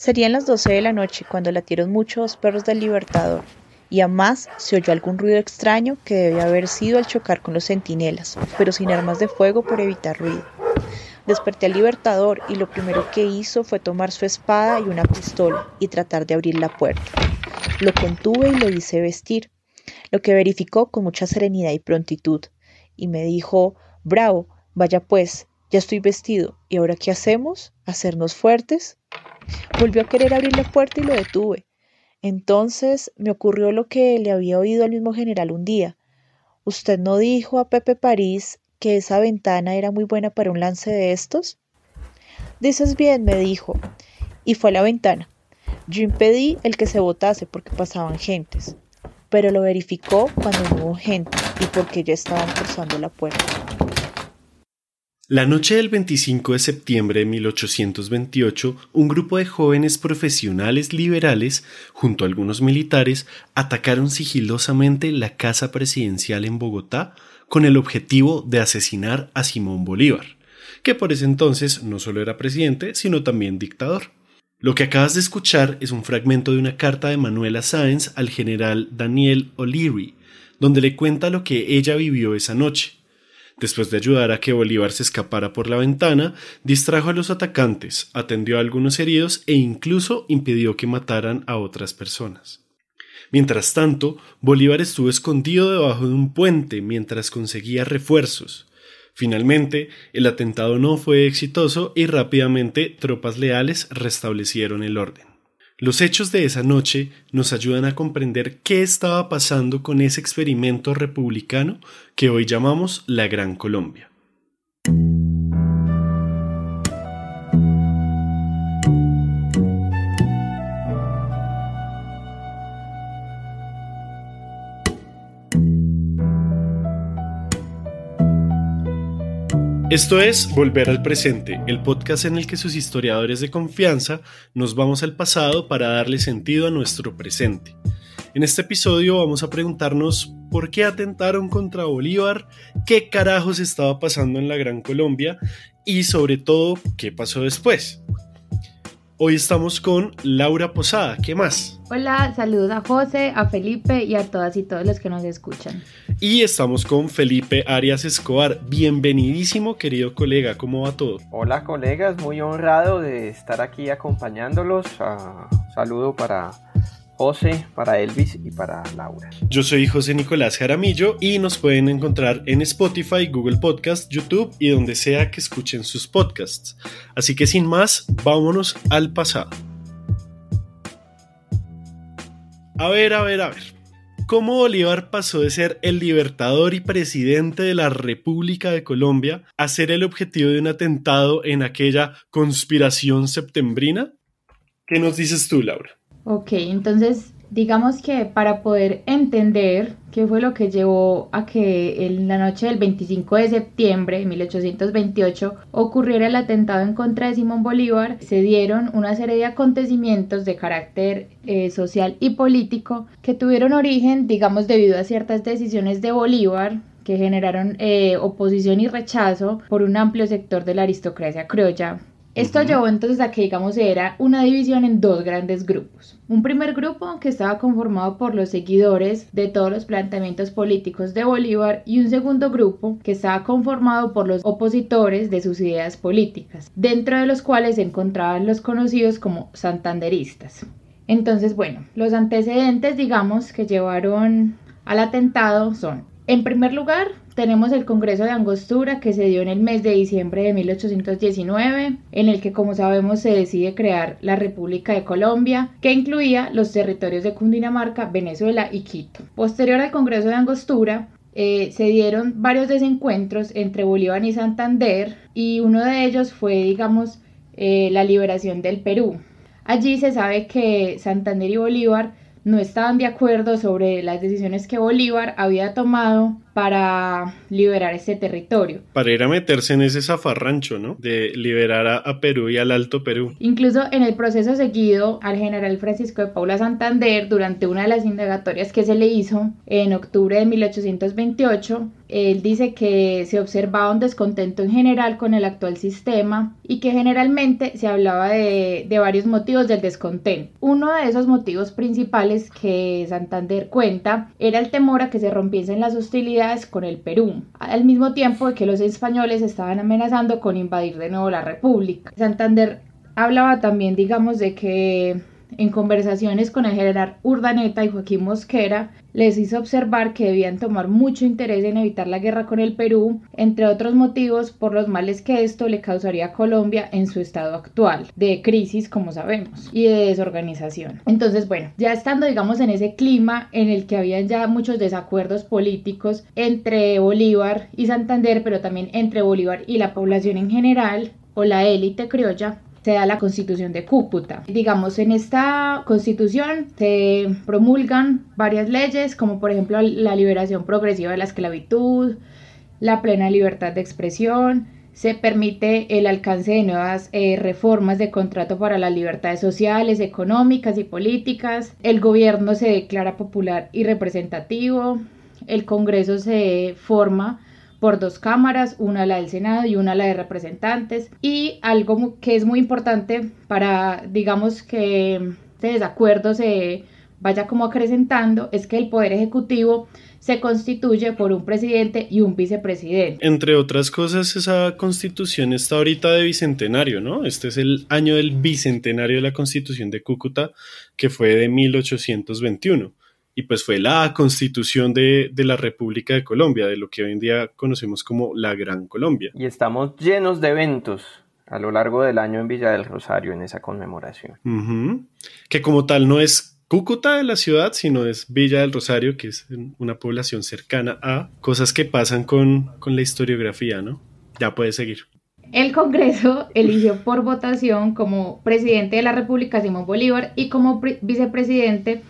Serían las 12 de la noche cuando latieron muchos perros del Libertador, y a más se oyó algún ruido extraño que debía haber sido al chocar con los centinelas, pero sin armas de fuego por evitar ruido. Desperté al Libertador y lo primero que hizo fue tomar su espada y una pistola y tratar de abrir la puerta. Lo contuve y lo hice vestir, lo que verificó con mucha serenidad y prontitud, y me dijo: «Bravo, vaya pues, ya estoy vestido, ¿y ahora qué hacemos? ¿Hacernos fuertes?». Volvió a querer abrir la puerta y lo detuve. Entonces me ocurrió lo que le había oído al mismo general un día. «¿Usted no dijo a Pepe París que esa ventana era muy buena para un lance de estos?». «Dices bien», me dijo, y fue a la ventana. Yo impedí el que se botase porque pasaban gentes, pero lo verificó cuando no hubo gente y porque ya estaban forzando la puerta. La noche del 25 de septiembre de 1828, un grupo de jóvenes profesionales liberales, junto a algunos militares, atacaron sigilosamente la casa presidencial en Bogotá con el objetivo de asesinar a Simón Bolívar, que por ese entonces no solo era presidente, sino también dictador. Lo que acabas de escuchar es un fragmento de una carta de Manuela Sáenz al general Daniel O'Leary, donde le cuenta lo que ella vivió esa noche. Después de ayudar a que Bolívar se escapara por la ventana, distrajo a los atacantes, atendió a algunos heridos e incluso impidió que mataran a otras personas. Mientras tanto, Bolívar estuvo escondido debajo de un puente mientras conseguía refuerzos. Finalmente, el atentado no fue exitoso y rápidamente tropas leales restablecieron el orden. Los hechos de esa noche nos ayudan a comprender qué estaba pasando con ese experimento republicano que hoy llamamos la Gran Colombia. Esto es Volver al Presente, el podcast en el que sus historiadores de confianza nos vamos al pasado para darle sentido a nuestro presente. En este episodio vamos a preguntarnos por qué atentaron contra Bolívar, qué carajos estaba pasando en la Gran Colombia y sobre todo qué pasó después. Hoy estamos con Laura Posada, ¿qué más? Hola, saludos a José, a Felipe y a todas y todos los que nos escuchan. Y estamos con Felipe Arias Escobar. Bienvenidísimo, querido colega, ¿cómo va todo? Hola colegas, muy honrado de estar aquí acompañándolos. Saludo para José, para Elvis y para Laura. Yo soy José Nicolás Jaramillo y nos pueden encontrar en Spotify, Google Podcast, YouTube y donde sea que escuchen sus podcasts. Así que sin más, vámonos al pasado. A ver. ¿Cómo Bolívar pasó de ser el libertador y presidente de la República de Colombia a ser el objetivo de un atentado en aquella conspiración septembrina? ¿Qué nos dices tú, Laura? Ok, entonces digamos que para poder entender qué fue lo que llevó a que en la noche del 25 de septiembre de 1828 ocurriera el atentado en contra de Simón Bolívar, se dieron una serie de acontecimientos de carácter social y político que tuvieron origen, digamos, debido a ciertas decisiones de Bolívar que generaron oposición y rechazo por un amplio sector de la aristocracia criolla. Esto llevó entonces a que, digamos, era una división en dos grandes grupos. Un primer grupo que estaba conformado por los seguidores de todos los planteamientos políticos de Bolívar y un segundo grupo que estaba conformado por los opositores de sus ideas políticas, dentro de los cuales se encontraban los conocidos como santanderistas. Entonces, bueno, los antecedentes, digamos, que llevaron al atentado son: en primer lugar, tenemos el Congreso de Angostura que se dio en el mes de diciembre de 1819, en el que, como sabemos, se decide crear la República de Colombia, que incluía los territorios de Cundinamarca, Venezuela y Quito. Posterior al Congreso de Angostura, se dieron varios desencuentros entre Bolívar y Santander, y uno de ellos fue, digamos, la liberación del Perú. Allí se sabe que Santander y Bolívar no estaban de acuerdo sobre las decisiones que Bolívar había tomado para liberar este territorio. Para ir a meterse en ese zafarrancho, ¿no? De liberar a Perú y al Alto Perú. Incluso en el proceso seguido al general Francisco de Paula Santander, durante una de las indagatorias que se le hizo en octubre de 1828, Él dice que se observaba un descontento en general con el actual sistema y que generalmente se hablaba de varios motivos del descontento. Uno de esos motivos principales que Santander cuenta era el temor a que se rompiesen las hostilidades con el Perú, al mismo tiempo de que los españoles estaban amenazando con invadir de nuevo la República. Santander hablaba también, digamos, de que en conversaciones con el general Urdaneta y Joaquín Mosquera les hizo observar que debían tomar mucho interés en evitar la guerra con el Perú, entre otros motivos por los males que esto le causaría a Colombia en su estado actual, de crisis como sabemos, y de desorganización. Entonces, bueno, ya estando digamos en ese clima en el que habían ya muchos desacuerdos políticos entre Bolívar y Santander, pero también entre Bolívar y la población en general, o la élite criolla, se da la Constitución de Cúcuta. Digamos, en esta Constitución se promulgan varias leyes, como por ejemplo la liberación progresiva de la esclavitud, la plena libertad de expresión, se permite el alcance de nuevas reformas de contrato para las libertades sociales, económicas y políticas, el gobierno se declara popular y representativo, el Congreso se forma por 2 cámaras, una la del Senado y una la de representantes, y algo que es muy importante para, digamos, que este desacuerdo se vaya como acrecentando, es que el Poder Ejecutivo se constituye por un presidente y un vicepresidente. Entre otras cosas, esa constitución está ahorita de bicentenario, ¿no? Este es el año del bicentenario de la Constitución de Cúcuta, que fue de 1821. Y pues fue la constitución de la República de Colombia, de lo que hoy en día conocemos como la Gran Colombia. Y estamos llenos de eventos a lo largo del año en Villa del Rosario en esa conmemoración. Que como tal no es Cúcuta de la ciudad, sino es Villa del Rosario, que es una población cercana a cosas que pasan con la historiografía, ¿no? Ya puedes seguir. El Congreso eligió por votación como presidente de la República a Simón Bolívar y como vicepresidente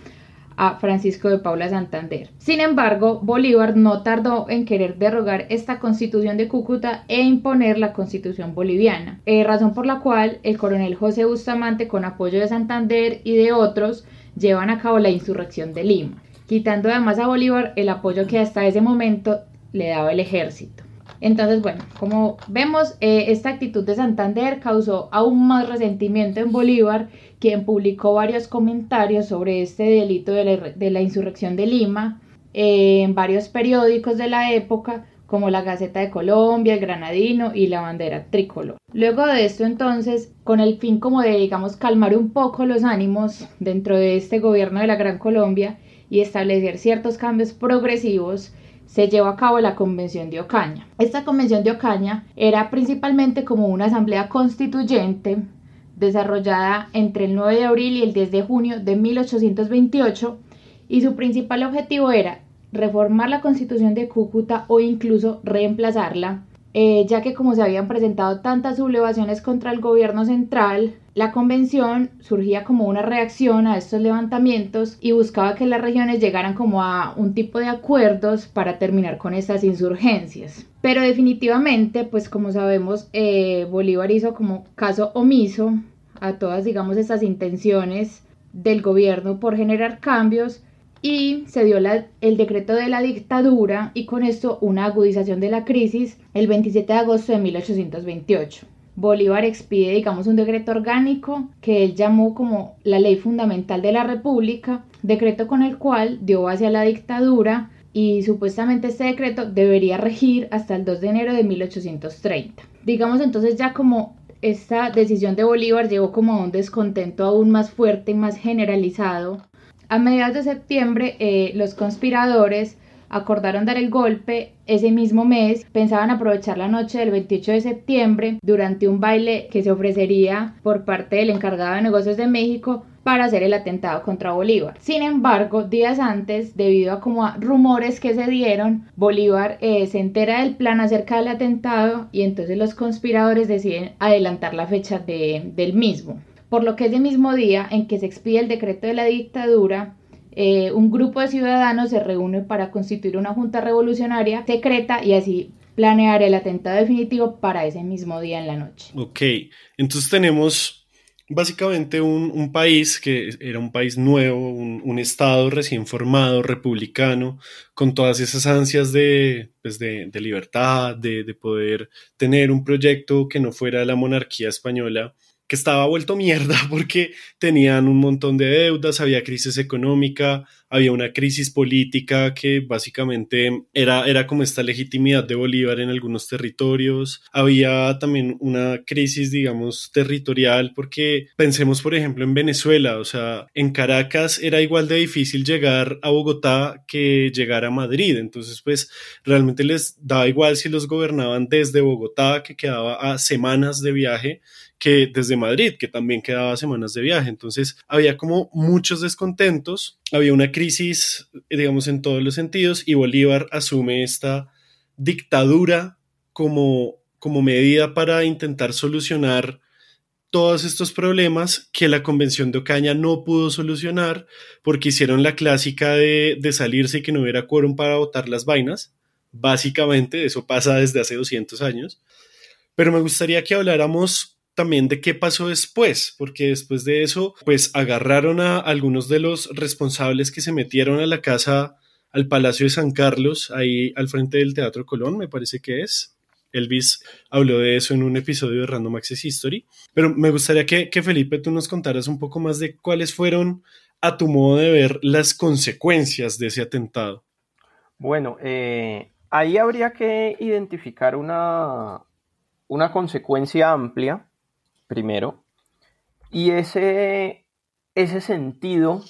a Francisco de Paula Santander. Sin embargo, Bolívar no tardó en querer derogar esta Constitución de Cúcuta e imponer la Constitución boliviana, razón por la cual el coronel José Bustamante, con apoyo de Santander y de otros, llevan a cabo la insurrección de Lima, quitando además a Bolívar el apoyo que hasta ese momento le daba el ejército. Entonces, bueno, como vemos, esta actitud de Santander causó aún más resentimiento en Bolívar, quien publicó varios comentarios sobre este delito de la insurrección de Lima en varios periódicos de la época, como la Gaceta de Colombia, el Granadino y la Bandera Tricolor. Luego de esto, entonces, con el fin como de, digamos, calmar un poco los ánimos dentro de este gobierno de la Gran Colombia y establecer ciertos cambios progresivos, se llevó a cabo la Convención de Ocaña. Esta Convención de Ocaña era principalmente como una asamblea constituyente desarrollada entre el 9 de abril y el 10 de junio de 1828, y su principal objetivo era reformar la Constitución de Cúcuta o incluso reemplazarla, ya que como se habían presentado tantas sublevaciones contra el gobierno central, la convención surgía como una reacción a estos levantamientos y buscaba que las regiones llegaran como a un tipo de acuerdos para terminar con estas insurgencias. Pero definitivamente, pues como sabemos, Bolívar hizo como caso omiso a todas, digamos, estas intenciones del gobierno por generar cambios, y se dio el decreto de la dictadura, y con esto una agudización de la crisis el 27 de agosto de 1828. Bolívar expide, digamos, un decreto orgánico que él llamó como la ley fundamental de la República, decreto con el cual dio base a la dictadura, y supuestamente este decreto debería regir hasta el 2 de enero de 1830. Digamos entonces, ya como esta decisión de Bolívar llevó como a un descontento aún más fuerte y más generalizado, a mediados de septiembre los conspiradores acordaron dar el golpe ese mismo mes. Pensaban aprovechar la noche del 28 de septiembre durante un baile que se ofrecería por parte del encargado de negocios de México para hacer el atentado contra Bolívar. Sin embargo, días antes, debido a como a rumores que se dieron, Bolívar se entera del plan acerca del atentado, y entonces los conspiradores deciden adelantar la fecha del mismo. Por lo que ese mismo día en que se expide el decreto de la dictadura, un grupo de ciudadanos se reúne para constituir una junta revolucionaria secreta y así planear el atentado definitivo para ese mismo día en la noche. Ok, entonces tenemos básicamente un país que era un país nuevo, un estado recién formado, republicano, con todas esas ansias de libertad, de poder tener un proyecto que no fuera la monarquía española, que estaba vuelto mierda porque tenían un montón de deudas, había crisis económica, había una crisis política que básicamente era como esta legitimidad de Bolívar en algunos territorios, había también una crisis, digamos, territorial porque pensemos, por ejemplo, en Venezuela, o sea, en Caracas era igual de difícil llegar a Bogotá que llegar a Madrid, entonces pues realmente les daba igual si los gobernaban desde Bogotá, que quedaba a semanas de viaje, que desde Madrid, que también quedaba semanas de viaje. Entonces había como muchos descontentos, había una crisis, digamos, en todos los sentidos, y Bolívar asume esta dictadura como medida para intentar solucionar todos estos problemas que la Convención de Ocaña no pudo solucionar porque hicieron la clásica de salirse y que no hubiera quórum para votar las vainas. Básicamente, eso pasa desde hace 200 años. Pero me gustaría que habláramos también de qué pasó después, porque después de eso, pues agarraron a algunos de los responsables que se metieron a la casa, al Palacio de San Carlos, ahí al frente del Teatro Colón, me parece que es. Elvis habló de eso en un episodio de Random Access History, pero me gustaría que Felipe, tú nos contaras un poco más de cuáles fueron, a tu modo de ver, las consecuencias de ese atentado. Bueno, ahí habría que identificar una consecuencia amplia, primero, y ese sentido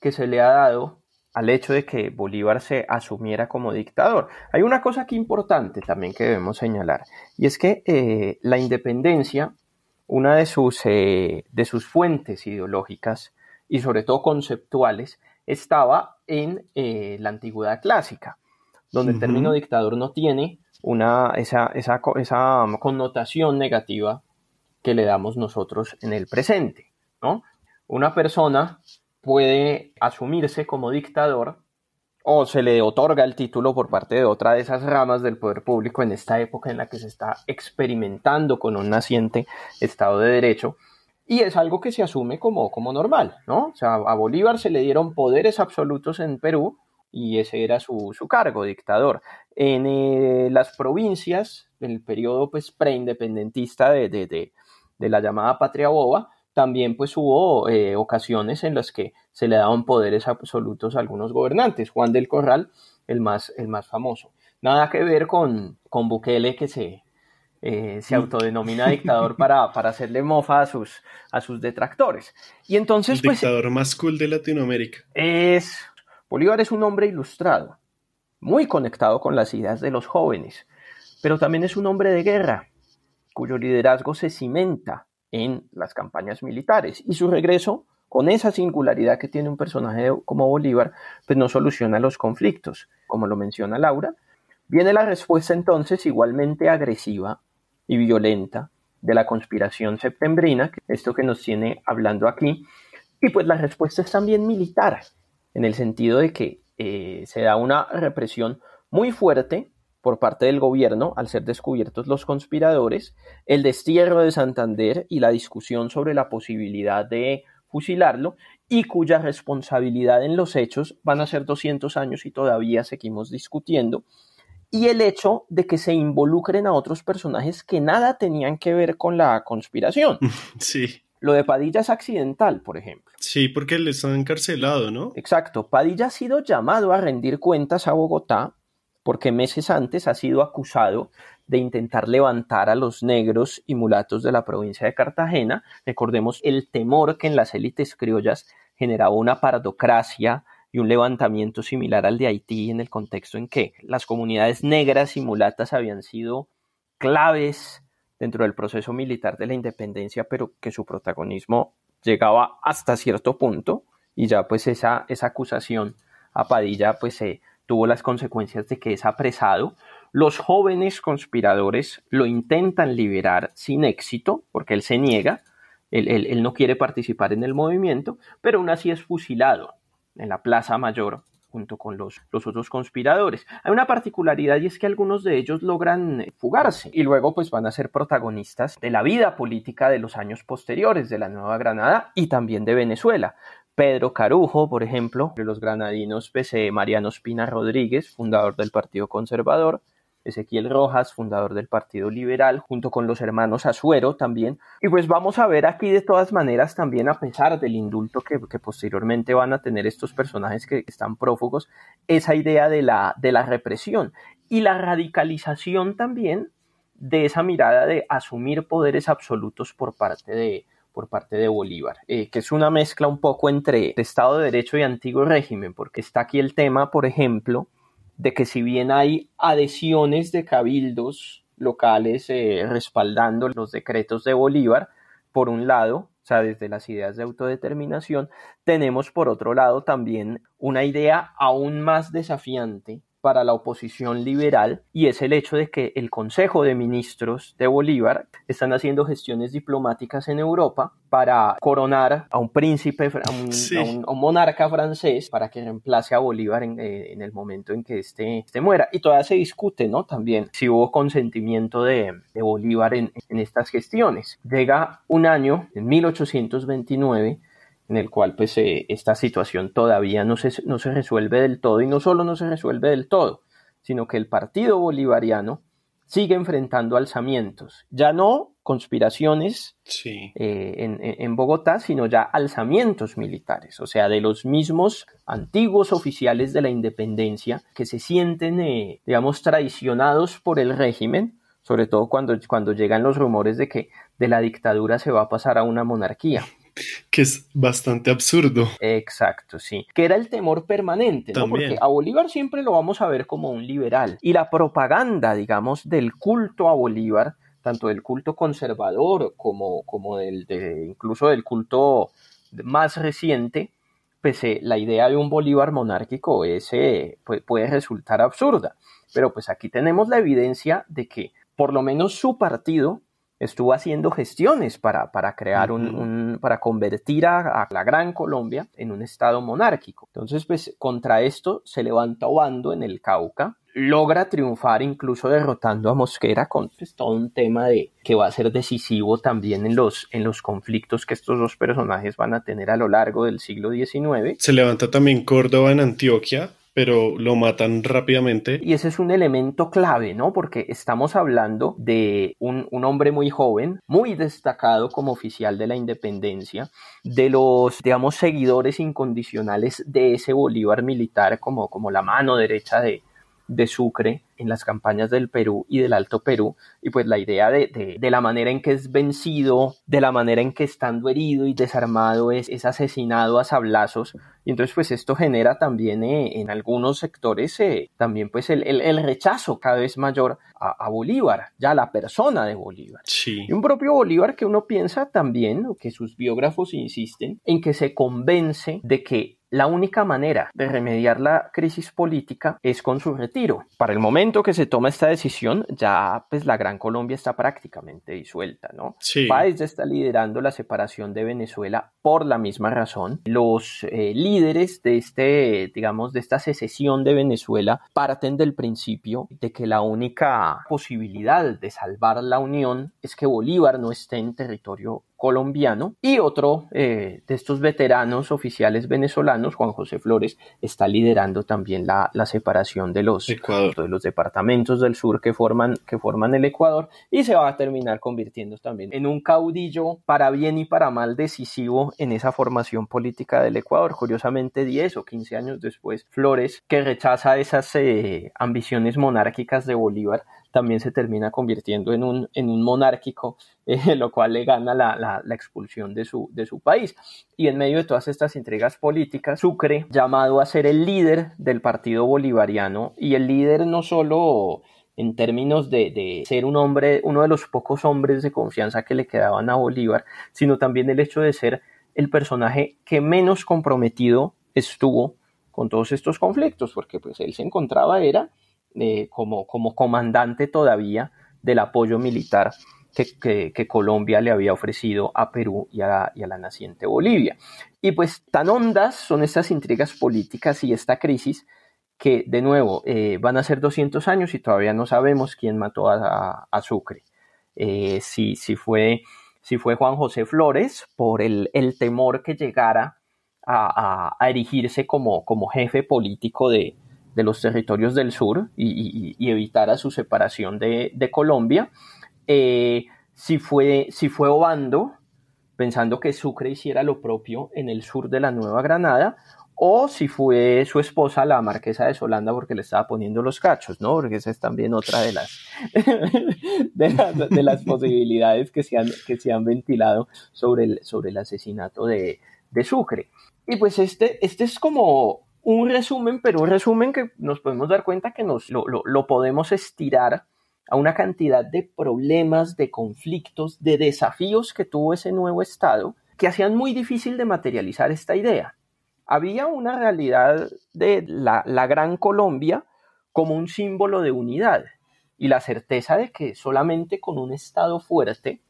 que se le ha dado al hecho de que Bolívar se asumiera como dictador. Hay una cosa aquí importante también que debemos señalar, y es que la independencia, una de sus fuentes ideológicas y sobre todo conceptuales, estaba en la antigüedad clásica, donde el término dictador no tiene esa connotación negativa que le damos nosotros en el presente, ¿no? Una persona puede asumirse como dictador o se le otorga el título por parte de otra de esas ramas del poder público en esta época en la que se está experimentando con un naciente Estado de Derecho, y es algo que se asume como normal, ¿no? O sea, a Bolívar se le dieron poderes absolutos en Perú y ese era su cargo, dictador. En las provincias, en el periodo pues preindependentista de la llamada Patria Boba, también pues hubo ocasiones en las que se le daban poderes absolutos a algunos gobernantes. Juan del Corral, el más famoso. Nada que ver con Bukele, que se autodenomina dictador para hacerle mofa a sus detractores. Y entonces, el dictador más cool de Latinoamérica. Bolívar es un hombre ilustrado, muy conectado con las ideas de los jóvenes, pero también es un hombre de guerra, cuyo liderazgo se cimenta en las campañas militares, y su regreso, con esa singularidad que tiene un personaje como Bolívar, pues no soluciona los conflictos. Como lo menciona Laura, viene la respuesta entonces igualmente agresiva y violenta de la conspiración septembrina, esto que nos tiene hablando aquí, y pues la respuesta es también militar, en el sentido de que se da una represión muy fuerte por parte del gobierno al ser descubiertos los conspiradores, el destierro de Santander y la discusión sobre la posibilidad de fusilarlo, y cuya responsabilidad en los hechos van a ser 200 años y todavía seguimos discutiendo, y el hecho de que se involucren a otros personajes que nada tenían que ver con la conspiración. Sí. Lo de Padilla es accidental, por ejemplo. Sí, porque él está encarcelado, ¿no? Exacto. Padilla ha sido llamado a rendir cuentas a Bogotá porque meses antes ha sido acusado de intentar levantar a los negros y mulatos de la provincia de Cartagena. Recordemos el temor que en las élites criollas generaba una pardocracia y un levantamiento similar al de Haití, en el contexto en que las comunidades negras y mulatas habían sido claves dentro del proceso militar de la independencia, pero que su protagonismo llegaba hasta cierto punto, y ya pues esa acusación a Padilla pues tuvo las consecuencias de que es apresado. Los jóvenes conspiradores lo intentan liberar sin éxito, porque él se niega, él no quiere participar en el movimiento, pero aún así es fusilado en la Plaza Mayor junto con los otros conspiradores. Hay una particularidad y es que algunos de ellos logran fugarse y luego pues van a ser protagonistas de la vida política de los años posteriores de la Nueva Granada y también de Venezuela. Pedro Carujo, por ejemplo, de los granadinos, Mariano Espina Rodríguez, fundador del Partido Conservador, Ezequiel Rojas, fundador del Partido Liberal, junto con los hermanos Azuero también. Y pues vamos a ver aquí de todas maneras también, a pesar del indulto que posteriormente van a tener estos personajes que están prófugos, esa idea de la represión y la radicalización también de esa mirada de asumir poderes absolutos por parte de Bolívar, que es una mezcla un poco entre Estado de Derecho y antiguo régimen, porque está aquí el tema, por ejemplo, de que si bien hay adhesiones de cabildos locales respaldando los decretos de Bolívar, por un lado, o sea, desde las ideas de autodeterminación, tenemos por otro lado también una idea aún más desafiante para la oposición liberal, y es el hecho de que el Consejo de Ministros de Bolívar están haciendo gestiones diplomáticas en Europa para coronar a un príncipe, a un monarca francés, para que reemplace a Bolívar en el momento en que este muera. Y todavía se discute, ¿no? También si hubo consentimiento de Bolívar en estas gestiones. Llega un año, en 1829, en el cual pues esta situación todavía no se resuelve del todo, y no solo no se resuelve del todo, sino que el Partido Bolivariano sigue enfrentando alzamientos, ya no conspiraciones en Bogotá, sino ya alzamientos militares, o sea, de los mismos antiguos oficiales de la independencia que se sienten, digamos, traicionados por el régimen, sobre todo cuando llegan los rumores de que de la dictadura se va a pasar a una monarquía. Que es bastante absurdo. Exacto, sí. Que era el temor permanente, ¿no? Porque a Bolívar siempre lo vamos a ver como un liberal. Y la propaganda, digamos, del culto a Bolívar, tanto del culto conservador como incluso del culto más reciente, pues la idea de un Bolívar monárquico puede resultar absurda. Pero pues aquí tenemos la evidencia de que por lo menos su partido estuvo haciendo gestiones para crear para convertir a la Gran Colombia en un estado monárquico. Entonces, pues, contra esto se levanta Obando en el Cauca, logra triunfar incluso derrotando a Mosquera, con pues, todo un tema que va a ser decisivo también en los conflictos que estos dos personajes van a tener a lo largo del siglo XIX. Se levanta también Córdoba en Antioquia, pero lo matan rápidamente. Y ese es un elemento clave, ¿no? Porque estamos hablando de un hombre muy joven, muy destacado como oficial de la independencia, de los, digamos, seguidores incondicionales de ese Bolívar militar como la mano derecha de Sucre en las campañas del Perú y del Alto Perú, y pues la idea de la manera en que es vencido, de la manera en que estando herido y desarmado es asesinado a sablazos, y entonces pues esto genera también en algunos sectores también pues el rechazo cada vez mayor a Bolívar, ya a la persona de Bolívar. Sí. Y un propio Bolívar que uno piensa también, o que sus biógrafos insisten, en que se convence de que la única manera de remediar la crisis política es con su retiro. Para el momento que se toma esta decisión, ya pues la Gran Colombia está prácticamente disuelta, ¿no? Sí. Páez ya está liderando la separación de Venezuela por la misma razón. Los líderes de de esta secesión de Venezuela parten del principio de que la única posibilidad de salvar la unión es que Bolívar no esté en territorio colombiano, y otro de estos veteranos oficiales venezolanos, Juan José Flores, está liderando también la separación de los departamentos del sur que forman el Ecuador, y se va a terminar convirtiendo también en un caudillo para bien y para mal decisivo en esa formación política del Ecuador. Curiosamente 10 o 15 años después, Flores, que rechaza esas ambiciones monárquicas de Bolívar, también se termina convirtiendo en un monárquico, lo cual le gana la expulsión de su país. Y en medio de todas estas intrigas políticas, Sucre, llamado a ser el líder del Partido Bolivariano, y el líder no solo en términos de ser un hombre, uno de los pocos hombres de confianza que le quedaban a Bolívar, sino también el hecho de ser el personaje que menos comprometido estuvo con todos estos conflictos, porque pues él se encontraba como comandante todavía del apoyo militar que Colombia le había ofrecido a Perú y a la naciente Bolivia. Y pues tan hondas son estas intrigas políticas y esta crisis que, de nuevo, van a ser 200 años y todavía no sabemos quién mató a Sucre. Si fue Juan José Flores, por el temor que llegara a erigirse como jefe político de los territorios del sur y evitara su separación de Colombia. Si fue Obando, pensando que Sucre hiciera lo propio en el sur de la Nueva Granada, o si fue su esposa, la marquesa de Solanda, porque le estaba poniendo los cachos, ¿no? Porque esa es también otra de las posibilidades que se han ventilado sobre el asesinato de Sucre. Y pues este es como un resumen, pero un resumen que nos podemos dar cuenta que lo podemos estirar a una cantidad de problemas, de conflictos, de desafíos que tuvo ese nuevo Estado, que hacían muy difícil de materializar esta idea. Había una realidad de la Gran Colombia como un símbolo de unidad y la certeza de que solamente con un Estado fuerte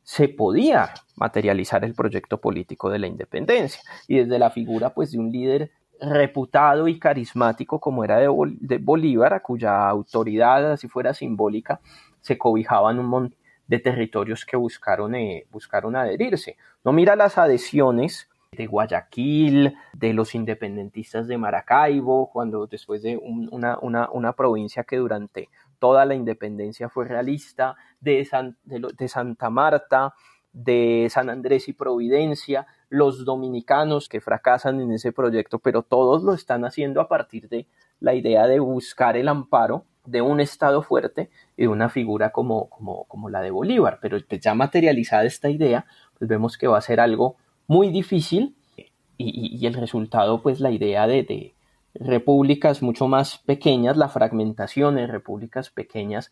se podía materializar el proyecto político de la independencia. Y desde la figura pues, de un líder reputado y carismático como era de Bolívar, a cuya autoridad, así fuera simbólica, se cobijaban un montón de territorios que buscaron adherirse. No mira las adhesiones de Guayaquil, de los independentistas de Maracaibo, cuando después de una provincia que durante toda la independencia fue realista, de Santa Marta, de San Andrés y Providencia, los dominicanos que fracasan en ese proyecto, pero todos lo están haciendo a partir de la idea de buscar el amparo de un Estado fuerte y de una figura como la de Bolívar. Pero ya materializada esta idea, pues vemos que va a ser algo muy difícil y el resultado, pues la idea de repúblicas mucho más pequeñas, la fragmentación en repúblicas pequeñas,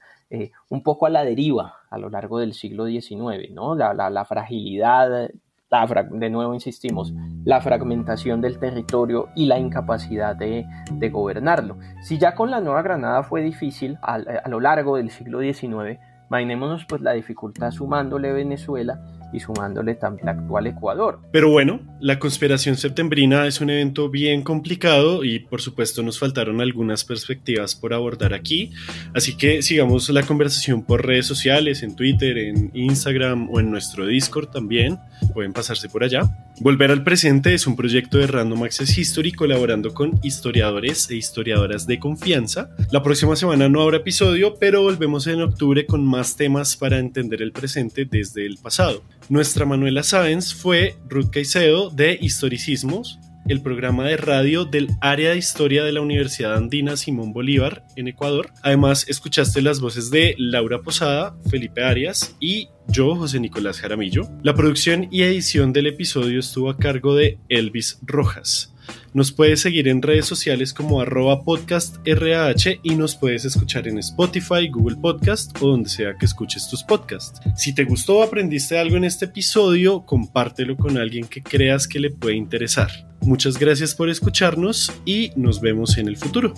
un poco a la deriva a lo largo del siglo XIX, ¿no? La fragilidad, de nuevo insistimos, la fragmentación del territorio y la incapacidad de gobernarlo. Si ya con la Nueva Granada fue difícil a lo largo del siglo XIX, imaginémonos pues la dificultad sumándole Venezuela y sumándole también el actual Ecuador. Pero bueno, la conspiración septembrina es un evento bien complicado y por supuesto nos faltaron algunas perspectivas por abordar aquí, así que sigamos la conversación por redes sociales, en Twitter, en Instagram o en nuestro Discord también, pueden pasarse por allá. Volver al presente es un proyecto de Random Access History colaborando con historiadores e historiadoras de confianza. La próxima semana no habrá episodio, pero volvemos en octubre con más temas para entender el presente desde el pasado. Nuestra Manuela Sáenz fue Ruth Caicedo de Historicismos, el programa de radio del área de historia de la Universidad Andina Simón Bolívar en Ecuador. Además, escuchaste las voces de Laura Posada, Felipe Arias y yo, José Nicolás Jaramillo. La producción y edición del episodio estuvo a cargo de Elvis Rojas. Nos puedes seguir en redes sociales como @podcastrah y nos puedes escuchar en Spotify, Google Podcast o donde sea que escuches tus podcasts. Si te gustó o aprendiste algo en este episodio, compártelo con alguien que creas que le puede interesar. Muchas gracias por escucharnos y nos vemos en el futuro.